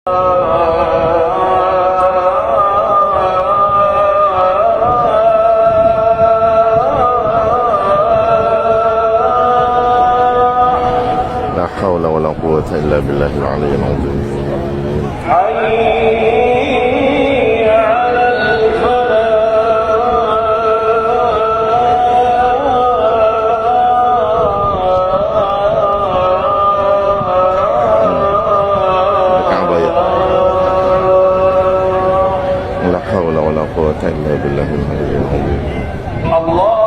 لا حول ولا قوة إلا بالله العلي العظيم. حي على لا حول ولا قوة إلا بالله العلي العظيم. الله